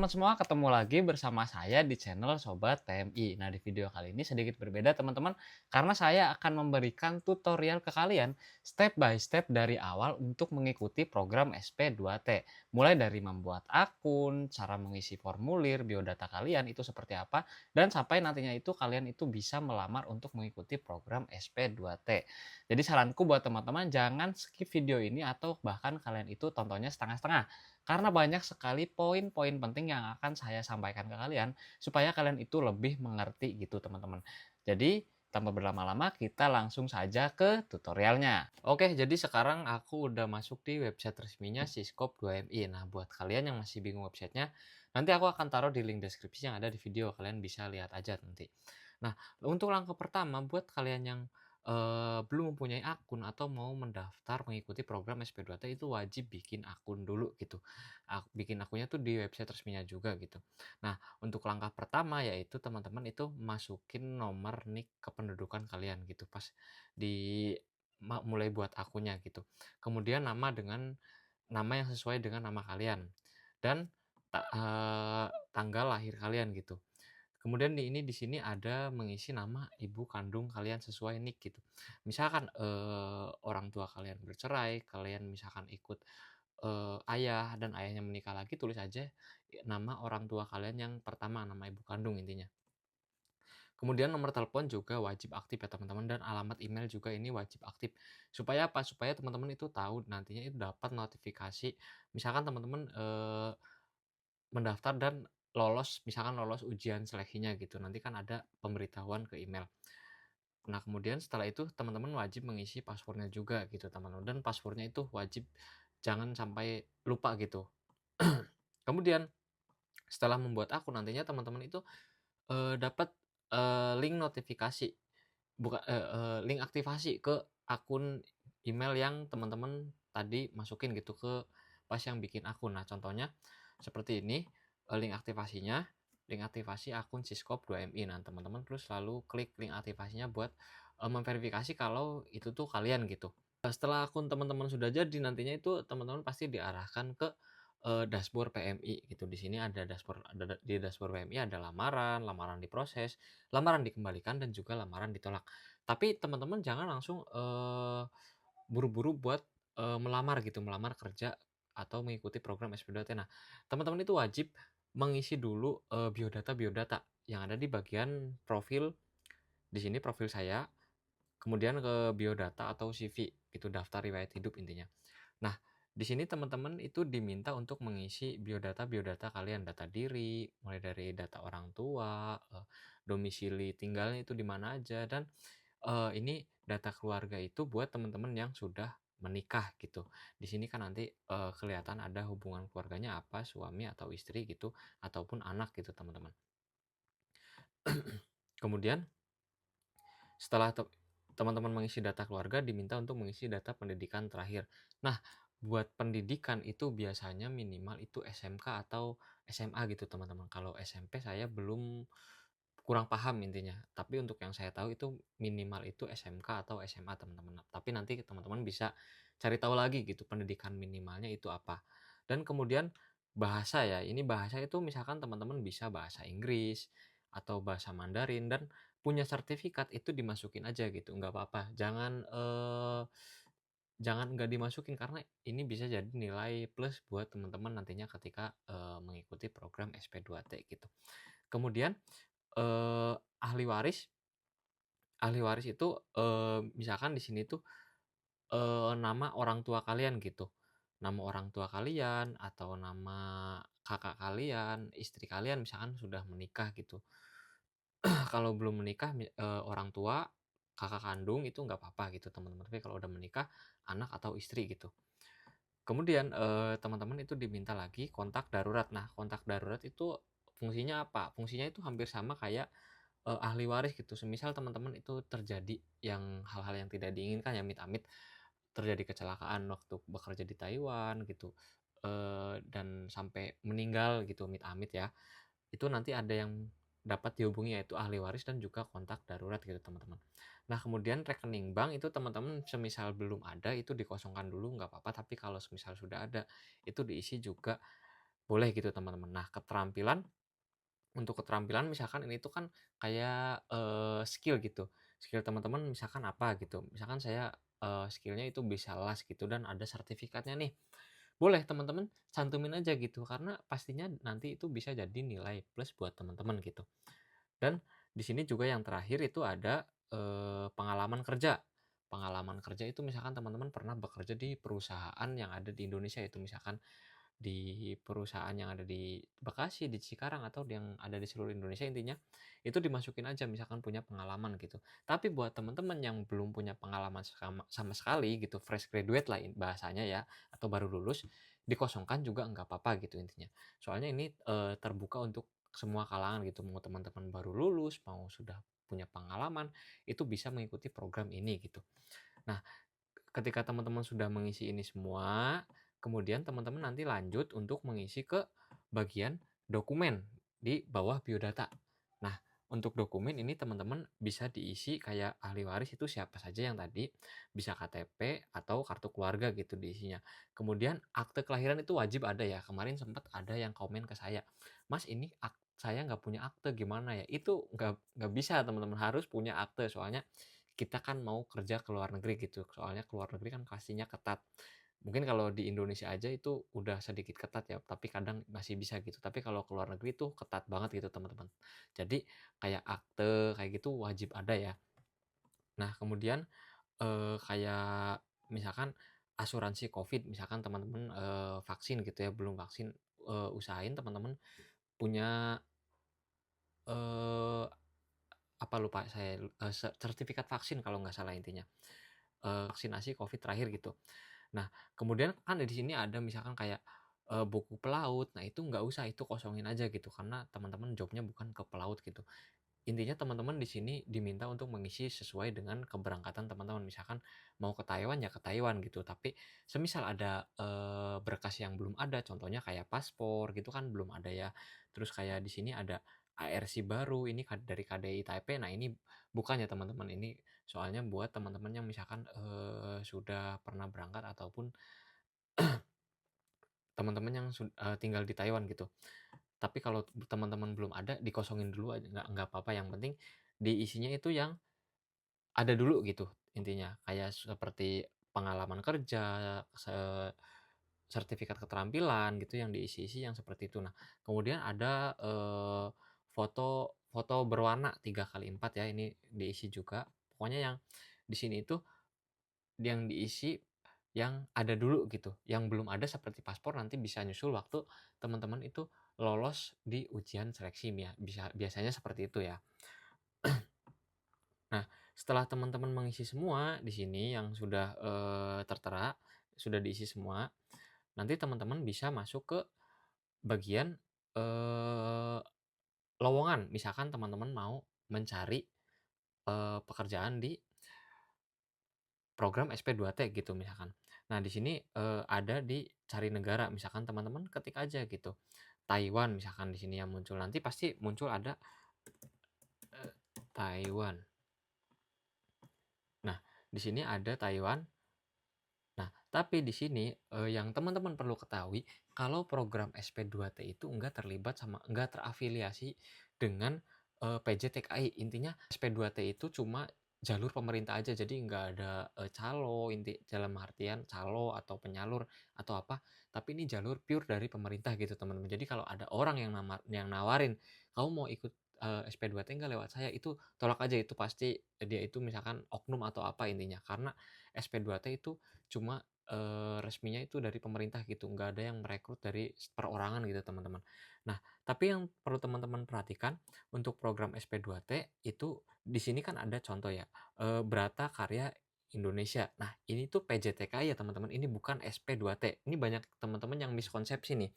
teman-teman semua, ketemu lagi bersama saya di channel Sobat TMI. Nah, di video kali ini sedikit berbeda teman-teman, karena saya akan memberikan tutorial ke kalian step by step dari awal untuk mengikuti program SP2T. Mulai dari membuat akun, cara mengisi formulir, biodata kalian itu seperti apa, dan sampai nantinya itu kalian itu bisa melamar untuk mengikuti program SP2T. Jadi saranku buat teman-teman jangan skip video ini atau bahkan kalian itu tontonnya setengah-setengah. Karena banyak sekali poin-poin penting yang akan saya sampaikan ke kalian, supaya kalian itu lebih mengerti gitu teman-teman. Jadi, tanpa berlama-lama kita langsung saja ke tutorialnya. Oke, jadi sekarang aku udah masuk di website resminya Siskop 2MI. Nah, buat kalian yang masih bingung websitenya, nanti aku akan taruh di link deskripsi yang ada di video, kalian bisa lihat aja nanti. Nah, untuk langkah pertama buat kalian yang belum mempunyai akun atau mau mendaftar mengikuti program SP2T itu wajib bikin akun dulu gitu. Bikin akunnya tuh di website resminya juga gitu. Nah, untuk langkah pertama yaitu teman-teman itu masukin nomor NIK kependudukan kalian gitu pas di mulai buat akunnya gitu. Kemudian nama yang sesuai dengan nama kalian dan tanggal lahir kalian gitu. Kemudian di sini ada mengisi nama ibu kandung kalian sesuai NIK gitu. Misalkan, orang tua kalian bercerai, kalian misalkan ikut, ayah dan ayahnya menikah lagi, tulis aja nama orang tua kalian yang pertama, nama ibu kandung intinya. Kemudian nomor telepon juga wajib aktif ya teman-teman dan alamat email juga ini wajib aktif. Supaya apa? Supaya teman-teman itu tahu nantinya itu dapat notifikasi misalkan teman-teman, mendaftar dan misalkan lolos ujian seleksinya gitu, nanti kan ada pemberitahuan ke email. Nah, kemudian setelah itu teman-teman wajib mengisi password juga gitu, teman-teman, dan password itu wajib jangan sampai lupa gitu. Kemudian setelah membuat akun nantinya teman-teman itu, dapat, link notifikasi, link aktivasi ke akun email yang teman-teman tadi masukin gitu ke pas yang bikin akun. Nah, contohnya seperti ini, link aktivasinya, link aktivasi akun Siskop 2MI. Nah, teman-teman terus selalu klik link aktivasinya buat, memverifikasi kalau itu tuh kalian gitu. Setelah akun teman-teman sudah jadi, nantinya itu teman-teman pasti diarahkan ke, dashboard PMI gitu. Di sini ada dashboard di dashboard PMI ada lamaran, lamaran diproses, lamaran dikembalikan, dan juga lamaran ditolak. Tapi teman-teman jangan langsung, buru-buru buat, melamar gitu, melamar kerja atau mengikuti program SP2T. Nah, teman-teman itu wajib mengisi dulu, biodata-biodata yang ada di bagian profil, di sini profil saya, kemudian ke biodata atau CV, itu daftar riwayat hidup intinya. Nah, di sini teman-teman itu diminta untuk mengisi biodata-biodata kalian, data diri, mulai dari data orang tua, domisili tinggalnya itu di mana aja, dan, ini data keluarga itu buat teman-teman yang sudah menikah gitu. Di sini kan nanti, kelihatan ada hubungan keluarganya apa, suami atau istri gitu, ataupun anak gitu teman-teman. Kemudian setelah teman-teman mengisi data keluarga, diminta untuk mengisi data pendidikan terakhir. Nah, buat pendidikan itu biasanya minimal itu SMK atau SMA gitu teman-teman. Kalau SMP saya belum kurang paham intinya, tapi untuk yang saya tahu itu minimal itu SMK atau SMA teman-teman. Tapi nanti teman-teman bisa cari tahu lagi gitu pendidikan minimalnya itu apa. Dan kemudian bahasa ya, ini bahasa itu misalkan teman-teman bisa bahasa Inggris atau bahasa Mandarin dan punya sertifikat itu dimasukin aja gitu, nggak apa-apa. Jangan nggak dimasukin karena ini bisa jadi nilai plus buat teman-teman nantinya ketika, mengikuti program SP2T gitu. Kemudian, eee, ahli waris ahli waris itu, misalkan di sini tuh, nama orang tua kalian gitu. Nama orang tua kalian atau nama kakak kalian, istri kalian misalkan sudah menikah gitu. Kalau belum menikah orang tua, kakak kandung itu nggak apa-apa gitu teman-teman, tapi kalau udah menikah, anak atau istri gitu. Kemudian, teman-teman itu diminta lagi kontak darurat. Nah, kontak darurat itu fungsinya apa? Fungsinya itu hampir sama kayak, ahli waris gitu. Semisal teman-teman itu terjadi hal-hal yang tidak diinginkan ya, amit-amit terjadi kecelakaan waktu bekerja di Taiwan gitu, dan sampai meninggal gitu, amit-amit ya. Itu nanti ada yang dapat dihubungi yaitu ahli waris dan juga kontak darurat gitu teman-teman. Nah, kemudian rekening bank itu teman-teman semisal belum ada itu dikosongkan dulu nggak apa-apa, tapi kalau semisal sudah ada itu diisi juga boleh gitu teman-teman. Nah, untuk keterampilan misalkan ini tuh kan kayak, skill gitu. Skill teman-teman misalkan apa gitu, misalkan saya, skill-nya itu bisa las gitu dan ada sertifikatnya nih. Boleh teman-teman cantumin aja gitu, karena pastinya nanti itu bisa jadi nilai plus buat teman-teman gitu. Dan di sini juga yang terakhir itu ada, pengalaman kerja. Pengalaman kerja itu misalkan teman-teman pernah bekerja di perusahaan yang ada di Indonesia itu misalkan di perusahaan yang ada di Bekasi, di Cikarang, atau yang ada di seluruh Indonesia intinya, itu dimasukin aja misalkan punya pengalaman gitu. Tapi buat teman-teman yang belum punya pengalaman sama sama sekali gitu, fresh graduate lah bahasanya ya, atau baru lulus, dikosongkan juga nggak apa-apa gitu intinya. Soalnya ini, terbuka untuk semua kalangan gitu, mau teman-teman baru lulus, mau sudah punya pengalaman, itu bisa mengikuti program ini gitu. Nah, ketika teman-teman sudah mengisi ini semua, kemudian teman-teman nanti lanjut untuk mengisi ke bagian dokumen di bawah biodata. Nah, untuk dokumen ini teman-teman bisa diisi kayak ahli waris itu siapa saja yang tadi, bisa KTP atau kartu keluarga gitu diisinya. Kemudian akte kelahiran itu wajib ada ya. Kemarin sempat ada yang komen ke saya, "Mas ini saya nggak punya akte gimana ya?" Itu nggak bisa teman-teman, harus punya akte soalnya kita kan mau kerja ke luar negeri gitu, soalnya ke luar negeri kan pastinya ketat. Mungkin kalau di Indonesia aja itu udah sedikit ketat ya, tapi kadang masih bisa gitu. Tapi kalau ke luar negeri itu ketat banget gitu teman-teman. Jadi kayak akte kayak gitu wajib ada ya. Nah kemudian, kayak misalkan asuransi Covid, misalkan teman-teman, vaksin gitu ya, belum vaksin, usahain teman-teman punya, eee, apa lupa saya, sertifikat vaksin kalau nggak salah intinya, vaksinasi Covid terakhir gitu. Nah, kemudian kan di sini ada misalkan kayak, buku pelaut, nah itu nggak usah, itu kosongin aja gitu, karena teman-teman jobnya bukan ke pelaut gitu. Intinya teman-teman di sini diminta untuk mengisi sesuai dengan keberangkatan teman-teman, misalkan mau ke Taiwan, ya ke Taiwan gitu, tapi semisal ada, berkas yang belum ada, contohnya kayak paspor gitu kan belum ada ya, terus kayak di sini ada ARC baru, ini dari KDI Taipei, nah ini bukan ya teman-teman, ini soalnya buat teman-teman yang misalkan, sudah pernah berangkat ataupun teman-teman yang tinggal di Taiwan gitu. Tapi kalau teman-teman belum ada, dikosongin dulu aja, nggak apa-apa, yang penting diisinya itu yang ada dulu gitu, intinya. Kayak seperti pengalaman kerja, sertifikat keterampilan gitu yang diisi-isi yang seperti itu. Nah, kemudian ada, foto foto berwarna 3x4 ya, ini diisi juga. Pokoknya yang di sini itu yang diisi yang ada dulu gitu, yang belum ada seperti paspor nanti bisa nyusul waktu teman-teman itu lolos di ujian seleksi ya, biasanya seperti itu ya. Nah, setelah teman-teman mengisi semua di sini yang sudah, tertera, sudah diisi semua, nanti teman-teman bisa masuk ke bagian, eee, lowongan. Misalkan teman-teman mau mencari, pekerjaan di program SP2T gitu misalkan. Nah di sini, ada di cari negara, misalkan teman-teman ketik aja gitu, Taiwan misalkan di sini yang muncul, nanti pasti muncul ada, Taiwan. Nah, di sini ada Taiwan. Nah, tapi di sini, yang teman-teman perlu ketahui, kalau program SP2T itu enggak terafiliasi dengan, PJTKI. Intinya SP2T itu cuma jalur pemerintah aja, jadi nggak ada, calo, dalam artian calo atau penyalur atau apa, tapi ini jalur pure dari pemerintah gitu, teman-teman. Jadi kalau ada orang yang nawarin, "Kamu mau ikut, SP2T nggak lewat saya?" Itu tolak aja, itu pasti dia itu misalkan oknum atau apa intinya. Karena SP2T itu cuma, resminya itu dari pemerintah gitu, nggak ada yang merekrut dari perorangan gitu, teman-teman. Nah, tapi yang perlu teman-teman perhatikan untuk program SP2T itu di sini kan ada contoh ya, Brata Karya Indonesia. Nah, ini tuh PJTK ya, teman-teman, ini bukan SP2T. Ini banyak teman-teman yang miskonsepsi nih.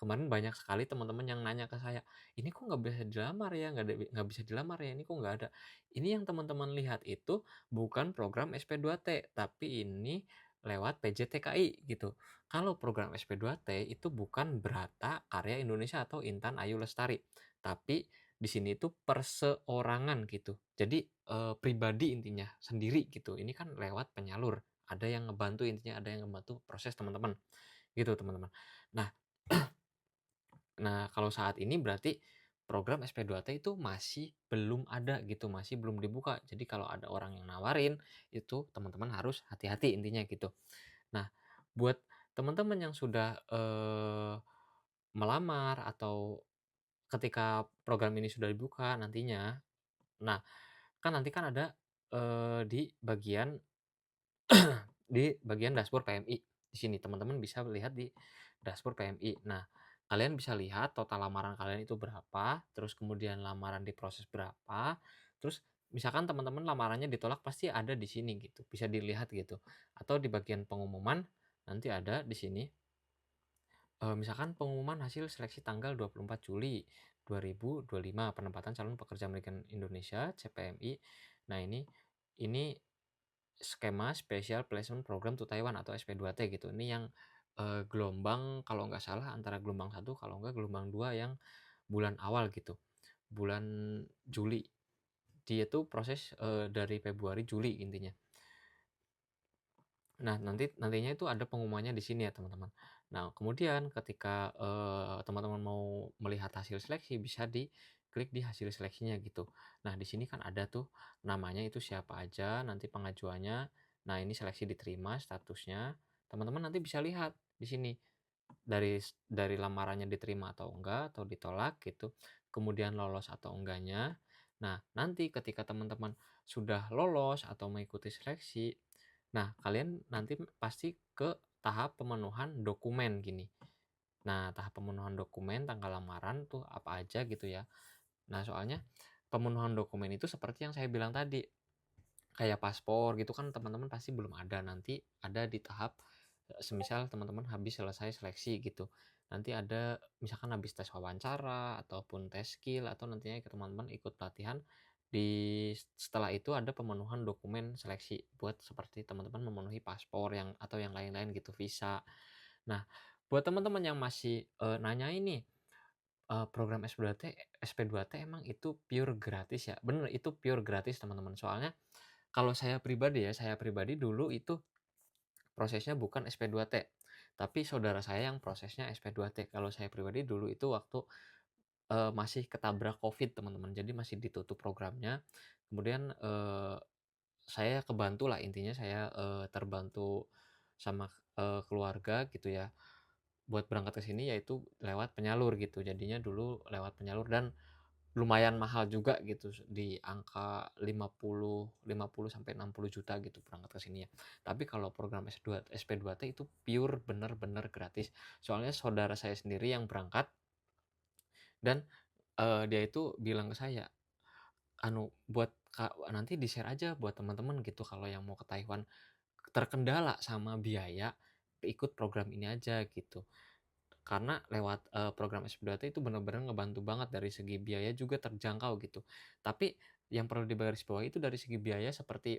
Kemarin banyak sekali teman-teman yang nanya ke saya, "Ini kok nggak bisa dilamar ya? Nggak bisa dilamar ya? Ini kok nggak ada?" Ini yang teman-teman lihat itu bukan program SP2T, tapi ini lewat PJTKI gitu. Kalau program SP2T itu bukan Brata Karya Indonesia atau Intan Ayu Lestari, tapi di sini itu perseorangan gitu. Jadi, pribadi intinya, sendiri gitu. Ini kan lewat penyalur, ada yang ngebantu intinya, ada yang ngebantu proses teman-teman, gitu teman-teman. Nah, Nah, kalau saat ini berarti program SP2T itu masih belum ada gitu, masih belum dibuka. Jadi kalau ada orang yang nawarin, itu teman-teman harus hati-hati intinya gitu. Nah, buat teman-teman yang sudah, melamar atau ketika program ini sudah dibuka nantinya, nah, nanti kan ada, di bagian dashboard PMI. Di sini teman-teman bisa lihat di dashboard PMI. Nah, kalian bisa lihat total lamaran kalian itu berapa, terus kemudian lamaran diproses berapa, terus misalkan teman-teman lamarannya ditolak pasti ada di sini gitu, bisa dilihat gitu. Atau di bagian pengumuman nanti ada di sini, misalkan pengumuman hasil seleksi tanggal 24 Juli 2025 penempatan calon pekerja migran Indonesia (CPMI). Nah, ini skema Special Placement Program to Taiwan atau SP2T gitu. Ini yang, gelombang kalau nggak salah antara gelombang satu kalau nggak gelombang 2 yang bulan awal gitu, bulan Juli. Dia tuh proses, dari Februari, Juli intinya. Nah, nantinya itu ada pengumumannya di sini ya, teman-teman. Nah, kemudian ketika, teman-teman mau melihat hasil seleksi, bisa diklik di hasil seleksinya gitu. Nah, di sini kan ada tuh namanya itu siapa aja, nanti pengajuannya. Nah, ini seleksi diterima statusnya. Teman-teman nanti bisa lihat di sini dari lamarannya diterima atau enggak, atau ditolak gitu, kemudian lolos atau enggaknya. Nah, nanti ketika teman-teman sudah lolos atau mengikuti seleksi, nah, kalian nanti pasti ke tahap pemenuhan dokumen gini. Nah, tahap pemenuhan dokumen tanggal lamaran tuh apa aja gitu ya. Nah, soalnya pemenuhan dokumen itu seperti yang saya bilang tadi, kayak paspor gitu kan teman-teman pasti belum ada. Nanti ada di tahap semisal teman-teman habis selesai seleksi gitu. Nanti ada misalkan habis tes wawancara ataupun tes skill atau nantinya teman-teman ikut pelatihan setelah itu ada pemenuhan dokumen seleksi buat seperti teman-teman memenuhi paspor yang atau yang lain-lain gitu, visa. Nah, buat teman-teman yang masih, nanya ini, program SP2T emang itu pure gratis ya? Bener, itu pure gratis teman-teman. Soalnya kalau saya pribadi ya, saya pribadi dulu itu prosesnya bukan SP2T, tapi saudara saya yang prosesnya SP2T. Kalau saya pribadi dulu itu waktu, masih ketabrak Covid teman-teman, jadi masih ditutup programnya. Kemudian, saya kebantu lah intinya saya, terbantu sama, keluarga gitu ya, buat berangkat ke sini yaitu lewat penyalur gitu. Jadinya dulu lewat penyalur dan lumayan mahal juga gitu, di angka 50 sampai 60 juta gitu berangkat ke sini ya. Tapi kalau program SP2T itu pure bener-bener gratis. Soalnya saudara saya sendiri yang berangkat dan, dia itu bilang ke saya, anu, buat nanti di-share aja buat teman-teman gitu kalau yang mau ke Taiwan terkendala sama biaya, ikut program ini aja gitu. Karena lewat, program SP2T itu bener-bener ngebantu banget dari segi biaya juga terjangkau gitu. Tapi yang perlu digarisbawahi itu dari segi biaya seperti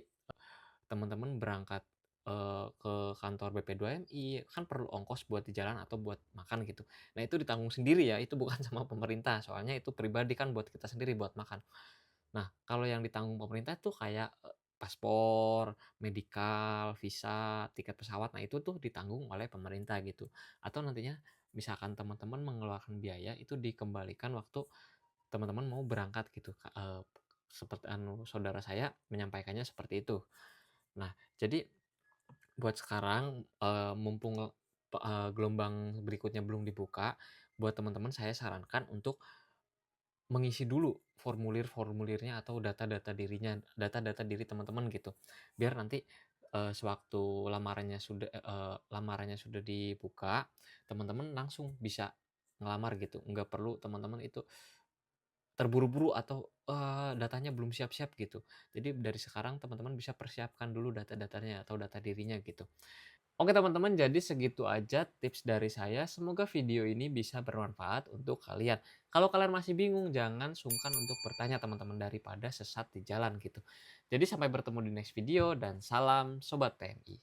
teman-teman berangkat, ke kantor BP2MI, kan perlu ongkos buat di jalan atau buat makan gitu. Nah, itu ditanggung sendiri ya, itu bukan sama pemerintah, soalnya itu pribadi kan buat kita sendiri buat makan. Nah, kalau yang ditanggung pemerintah tuh kayak, paspor, medikal, visa, tiket pesawat, nah itu tuh ditanggung oleh pemerintah gitu. Atau nantinya misalkan teman-teman mengeluarkan biaya itu dikembalikan waktu teman-teman mau berangkat gitu, seperti saudara saya menyampaikannya seperti itu. Nah, jadi buat sekarang, mumpung, gelombang berikutnya belum dibuka, buat teman-teman saya sarankan untuk mengisi dulu formulir-formulirnya atau data-data diri teman-teman gitu. Biar nanti, sewaktu lamarannya sudah dibuka, teman-teman langsung bisa ngelamar gitu. Nggak perlu teman-teman itu terburu-buru atau, datanya belum siap-siap gitu. Jadi dari sekarang teman-teman bisa persiapkan dulu data-datanya atau data dirinya gitu. Oke teman-teman, jadi segitu aja tips dari saya. Semoga video ini bisa bermanfaat untuk kalian. Kalau kalian masih bingung, jangan sungkan untuk bertanya teman-teman daripada sesat di jalan gitu. Jadi sampai bertemu di next video dan salam Sobat TNI.